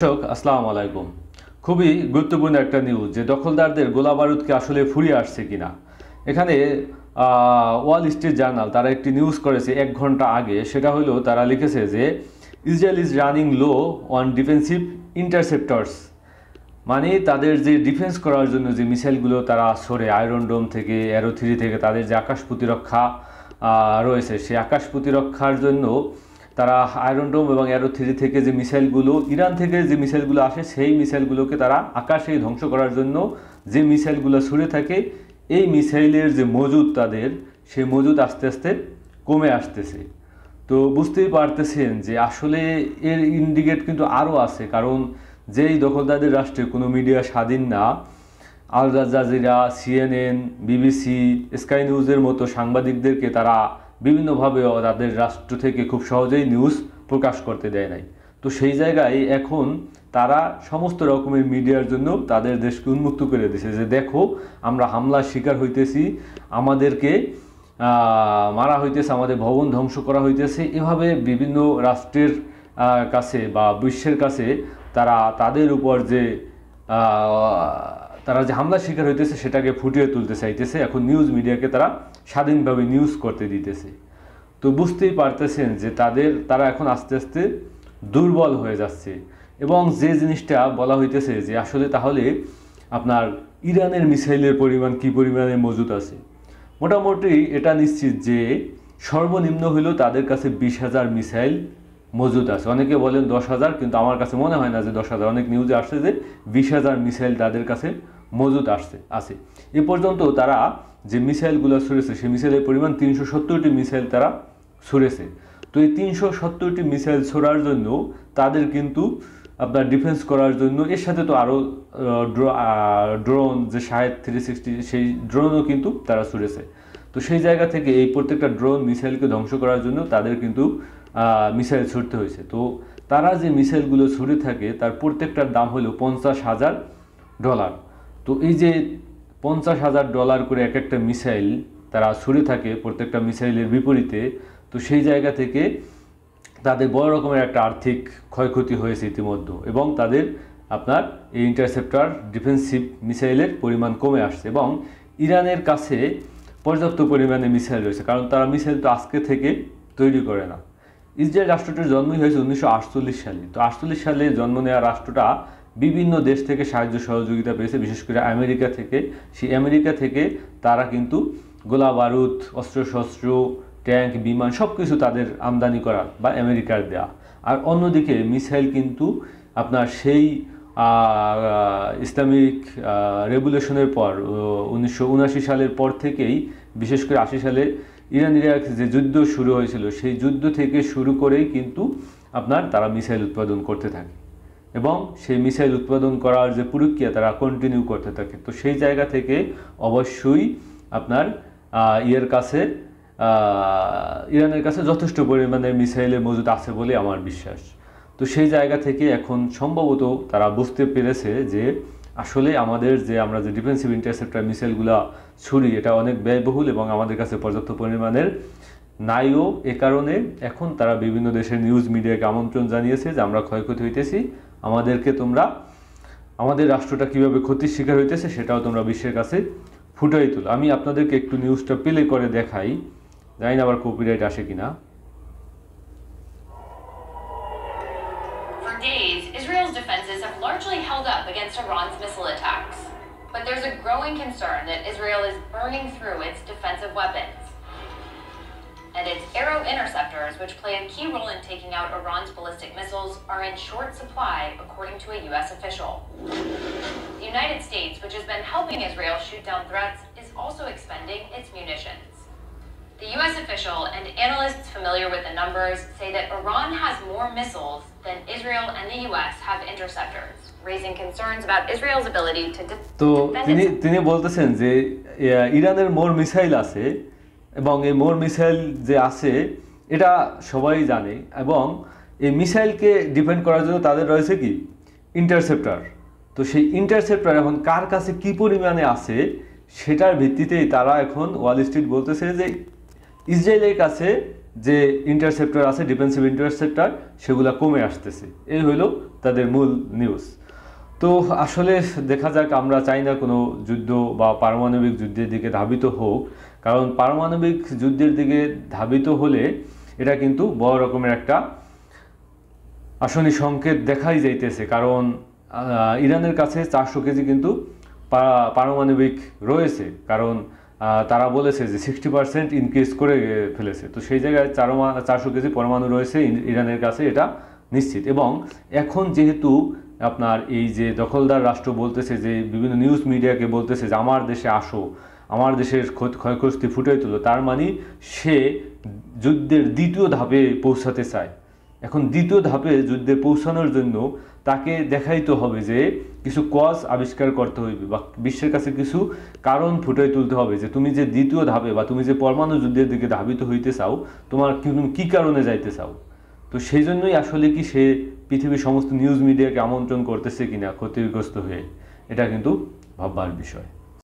দর্শক আসসালামু আলাইকুম। খুবই গুরুত্বপূর্ণ একটা নিউজ যে দখলদারদের গোলাবারুদকে আসলে ফুরিয়ে আসছে কিনা। এখানে ওয়াল স্ট্রিট জার্নাল তারা একটি নিউজ করেছে 1 ঘন্টা আগে। সেটা হলো তারা লিখেছে যে Israel is running low on defensive interceptors, মানে তাদের যে ডিফেন্স করার জন্য যে মিসাইলগুলো তারা ছড়ে আয়রন ডোম থেকে, অ্যারো 3 থেকে তাদের যে আকাশ প্রতিরক্ষা রয়েছে, সেই আকাশ প্রতিরক্ষার জন্য তারা আয়রন ডোম এবং অ্যারো 3 থেকে যে মিসাইলগুলো, ইরান থেকে যে মিসাইলগুলো আসে সেই মিসাইলগুলোকে তারা আকাশে ধ্বংস করার জন্য যে মিসাইলগুলো ছুড়ে থাকে, এই মিসাইলের যে মজুদ তাদের, সেই মজুদ আস্তে আস্তে কমে আসতেছে। তো বুঝতেই পারতেছেন যে আসলে এর ইন্ডিকেট কিন্তু আরও আছে, কারণ যেই দখলদারদের রাষ্ট্রে কোনো মিডিয়া স্বাধীন না, Al Jazeera, CNN, BBC, sky নিউজের মতো সাংবাদিকদেরকে তারা বিভিন্নভাবে তাদের রাষ্ট্র থেকে খুব সহজেই নিউজ প্রকাশ করতে দেয় নাই। তো সেই জায়গায় এখন তারা সমস্ত রকমের মিডিয়ার জন্য তাদের দেশকে উন্মুক্ত করে দিয়েছে যে দেখো আমরা হামলার শিকার হইতেছি, আমাদেরকে মারা হইতেছে, আমাদের ভবন ধ্বংস করা হইতেছে। এভাবে বিভিন্ন রাষ্ট্রের কাছে বা বিশ্বের কাছে তারা তাদের উপর যে তারা যে হামলার শিকার হইতেছে সেটাকে ফুটিয়ে তুলতে চাইতেছে। এখন নিউজ মিডিয়াকে তারা স্বাধীনভাবে নিউজ করতে দিতেছে। তো বুঝতেই পারতেছেন যে তারা এখন আস্তে আস্তে দুর্বল হয়ে যাচ্ছে। এবং যে জিনিসটা বলা হইতেছে যে আসলে তাহলে আপনার ইরানের মিসাইলের পরিমাণ কী পরিমাণে মজুদ আছে, মোটামুটি এটা নিশ্চিত যে সর্বনিম্ন হলেও তাদের কাছে 20,000 মিসাইল মজুদ আছে। অনেকে বলেন 10,000, কিন্তু আমার কাছে মনে হয় না যে 10,000। অনেক নিউজে আসছে যে 20,000 মিসাইল তাদের কাছে মজুদ আছে। এ পর্যন্ত তারা যে মিসাইলগুলো ছুড়েছে সেই মিসাইলের পরিমাণ 370টি মিসাইল তারা ছুড়েছে। তো এই 370টি মিসাইল ছোড়ার জন্য তাদের কিন্তু আপনার ডিফেন্স করার জন্য এর সাথে তো আরও ড্রোন যে শাহেদ 360 সেই ড্রোনও কিন্তু তারা ছুড়েছে। তো সেই জায়গা থেকে এই প্রত্যেকটা ড্রোন মিসাইলকে ধ্বংস করার জন্য তাদের কিন্তু মিসাইল ছুড়তে হয়েছে। তো তারা যে মিসাইলগুলো ছুড়ে থাকে তার প্রত্যেকটার দাম হলো $50,000। তো এই যে $50,000 করে এক একটা মিসাইল তারা ছুড়ে থাকে প্রত্যেকটা মিসাইলের বিপরীতে, তো সেই জায়গা থেকে তাদের বড় রকমের একটা আর্থিক ক্ষয়ক্ষতি হয়েছে ইতিমধ্যে। এবং তাদের আপনার এই ইন্টারসেপ্টর ডিফেন্সিভ মিসাইলের পরিমাণ কমে আসছে। এবং ইরানের কাছে পর্যাপ্ত পরিমাণে মিসাইল রয়েছে, কারণ তারা মিসাইল তো আজকে থেকে তৈরি করে না। ইসরায়েল রাষ্ট্রটির জন্মই হয়েছে 1948 সালে। তো 48 সালে জন্ম নেওয়া রাষ্ট্রটা বিভিন্ন দেশ থেকে সাহায্য সহযোগিতা পেয়েছে, বিশেষ করে আমেরিকা থেকে। সেই আমেরিকা থেকে তারা কিন্তু গোলা বারুদ, অস্ত্রশস্ত্র, ট্যাঙ্ক, বিমান সব কিছু তাদের আমদানি করা বা আমেরিকার দেয়া। আর অন্যদিকে মিসাইল কিন্তু আপনার সেই ইসলামিক রেভলিউশনের পর 1979 সালের পর থেকেই, বিশেষ করে 80 সালে ইরান ইরাক যে যুদ্ধ শুরু হয়েছিল সেই যুদ্ধ থেকে শুরু করেই কিন্তু আপনার তারা মিসাইল উৎপাদন করতে থাকে এবং সেই মিসাইল উৎপাদন করার যে প্রক্রিয়া তারা কন্টিনিউ করতে থাকে। তো সেই জায়গা থেকে অবশ্যই আপনার ইরানের কাছে যথেষ্ট পরিমাণে মিসাইলের মজুদ আছে বলে আমার বিশ্বাস। তো সেই জায়গা থেকে এখন সম্ভবত তারা বুঝতে পেরেছে যে আসলে আমরা যে ডিফেন্সিভ ইন্টারসেপ্টর মিসাইলগুলো ছুরি, এটা অনেক ব্যয়বহুল এবং আমাদের কাছে পর্যাপ্ত পরিমাণের নাইও। এ কারণে এখন তারা বিভিন্ন দেশের নিউজ মিডিয়াকে আমন্ত্রণ জানিয়েছে যে আমরা ক্ষয়ক্ষতি হইতেছি, আমাদের রাষ্ট্রটা কীভাবে ক্ষতির শিকার হইতেছে সেটাও তোমরা বিশ্বের কাছে ফুটাই তুলো। আমি আপনাদেরকে একটু নিউজটা প্লে করে দেখাই, জানি না আবার কপিরাইট আসে কিনা। For days, Israel's defenses have largely held up against Iran's missile attacks. But there's a growing concern that Israel is burning through its defensive weapons. And its Arrow interceptors, which play a key role in taking out Iran's ballistic missiles, are in short supply, according to a U.S. official. The United States, which has been helping Israel shoot down threats, is also expending its munitions. The U.S. official and analysts familiar with the numbers say that Iran has more missiles than Israel and the U.S. have interceptors, raising concerns about Israel's ability to defend itself. তিনি বলতেছেন যে ইরানের মোর missile আছে এবং এই মোর missile যে আছে এটা সবাই জানে, এবং এই মিসাইলকে ডিফেন্ড করার জন্য তাদের রয়েছে কি ইন্টারসেপ্টর। তো সেই ইন্টারসেপ্টর এখন কার কাছে কী পরিমাণে আছে সেটার ভিত্তিতেই তারা এখন ওয়াল স্ট্রিট বলতেছে যে ইসরায়েলের কাছে যে ইন্টারসেপ্টর আছে, ডিফেন্সিভ ইন্টারসেপ্টর, সেগুলো কমে আসতেছে। এই হলো তাদের মূল নিউজ। তো আসলে দেখা যাক, আমরা চাই না কোনো যুদ্ধ বা পারমাণবিক যুদ্ধের দিকে ধাবিত হোক, কারণ পারমাণবিক যুদ্ধের দিকে ধাবিত হলে এটা কিন্তু বড় রকমের একটা আসনি সংকেত দেখাই যাইতেছে। কারণ ইরানের কাছে 400 কেজি কিন্তু পারমাণবিক রয়েছে, কারণ তারা বলেছে যে 60% ইনক্রিজ করে ফেলেছে। তো সেই জায়গায় 400 কেজি পরমাণু রয়েছে ইরানের কাছে, এটা নিশ্চিত। এবং এখন যেহেতু আপনার এই যে দখলদার রাষ্ট্র বলতেছে, যে বিভিন্ন নিউজ মিডিয়াকে বলতেছে যে আমার দেশে আসো, আমার দেশের ক্ষয়ক্ষতি ফুটিয়ে তুলো, তার মানে সে যুদ্ধের দ্বিতীয় ধাপে পৌঁছাতে চায়। এখন দ্বিতীয় ধাপে যুদ্ধে পৌঁছানোর জন্য তাকে দেখাইতে হবে যে কিছু কজ আবিষ্কার করতে হইবে, বা বিশ্বের কাছে কিছু কারণ ফুটিয়ে তুলতে হবে যে তুমি যে দ্বিতীয় ধাপে বা তুমি যে পরমাণু যুদ্ধের দিকে ধাবিত হইতে চাও, তোমার তুমি কী কারণে যাইতে চাও। তো সেই জন্যই আসলে কি সে পৃথিবীর সমস্ত নিউজ মিডিয়াকে আমন্ত্রণ করতেছে কিনা ক্ষতিগ্রস্ত হয়ে, এটা কিন্তু ভাববার বিষয়।